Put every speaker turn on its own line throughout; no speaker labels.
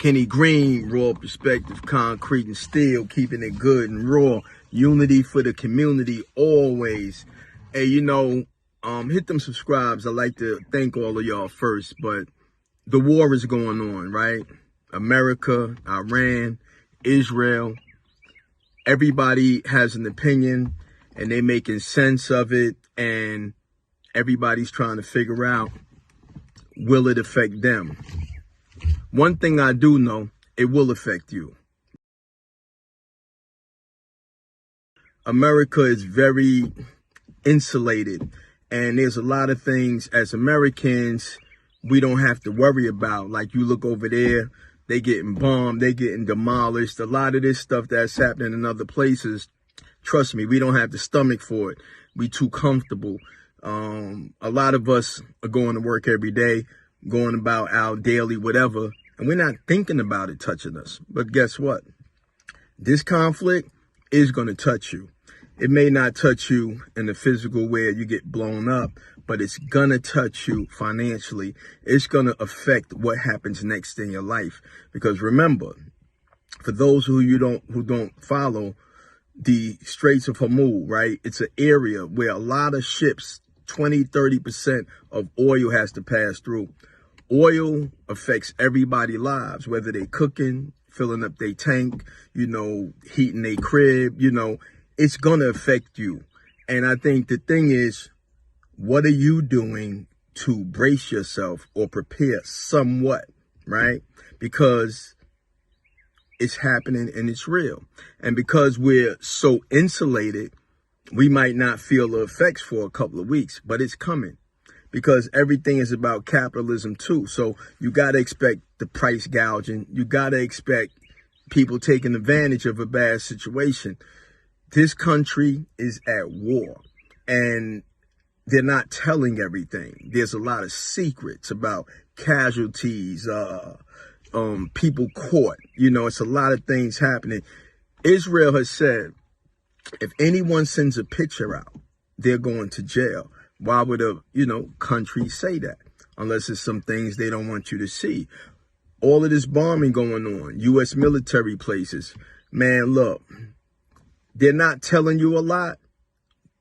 Kenny Green, raw perspective, concrete and steel, keeping it good and raw. Unity for the community always. Hey, hit them subscribes. I like to thank all of y'all first, but the war is going on, right? America, Iran, Israel. Everybody has an opinion and they making sense of it, and everybody's trying to figure out, will it affect them? One thing I do know, it will affect you. America is very insulated, and there's a lot of things as Americans we don't have to worry about. Like, you look over there, they getting bombed, they getting demolished. A lot of this stuff that's happening in other places, trust me, we don't have the stomach for it. We too comfortable. A lot of us are going to work every day, going about our daily whatever, and we're not thinking about it touching us. But guess what? This conflict is going to touch you. It may not touch you in the physical where you get blown up, but it's going to touch you financially. It's going to affect what happens next in your life. Because remember, for those who don't follow the Straits of Hormuz, right? It's an area where a lot of ships, 20-30% of oil has to pass through. Oil affects everybody's lives, whether they cooking, filling up their tank, heating their crib, it's going to affect you. And I think the thing is, what are you doing to brace yourself or prepare somewhat, right? Because it's happening and it's real. And because we're so insulated, we might not feel the effects for a couple of weeks, but it's coming. Because everything is about capitalism too. So you got to expect the price gouging. You got to expect people taking advantage of a bad situation. This country is at war, and they're not telling everything. There's a lot of secrets about casualties, people caught. It's a lot of things happening. Israel has said, if anyone sends a picture out, they're going to jail. Why would a, country say that? Unless it's some things they don't want you to see. All of this bombing going on, U.S. military places. Man, look, they're not telling you a lot,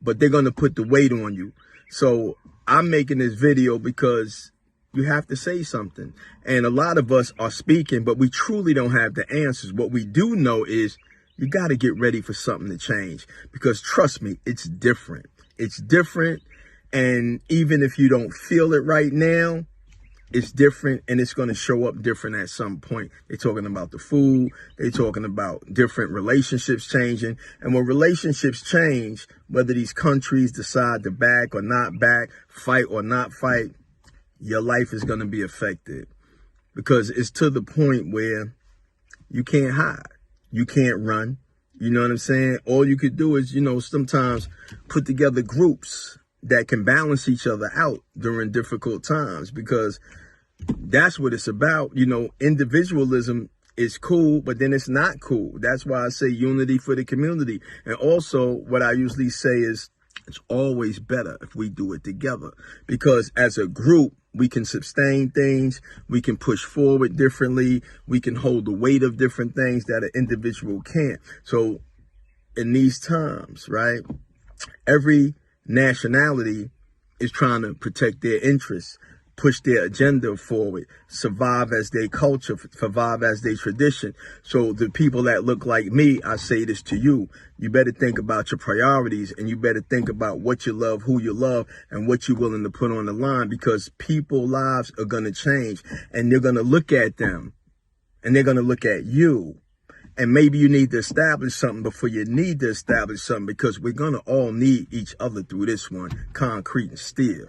but they're going to put the weight on you. So I'm making this video because you have to say something. And a lot of us are speaking, but we truly don't have the answers. What we do know is you got to get ready for something to change, because trust me, it's different. It's different. And even if you don't feel it right now, it's different, and it's going to show up different at some point. They're talking about the food. They're talking about different relationships changing. And when relationships change, whether these countries decide to back or not back, fight or not fight, your life is going to be affected, because it's to the point where you can't hide. You can't run. You know what I'm saying? All you could do is, sometimes put together groups that can balance each other out during difficult times, because that's what it's about. Individualism is cool, but then it's not cool. That's why I say unity for the community. And also what I usually say is, it's always better if we do it together, because as a group, we can sustain things. We can push forward differently. We can hold the weight of different things that an individual can't. So in these times, right, every nationality is trying to protect their interests, push their agenda forward, survive as their culture, survive as their tradition. So the people that look like me, I say this to you, you better think about your priorities, and you better think about what you love, who you love, and what you're willing to put on the line, because people's lives are going to change, and they're going to look at them, and they're going to look at you. And maybe you need to establish something before you need to establish something, because we're going to all need each other through this one, concrete and steel.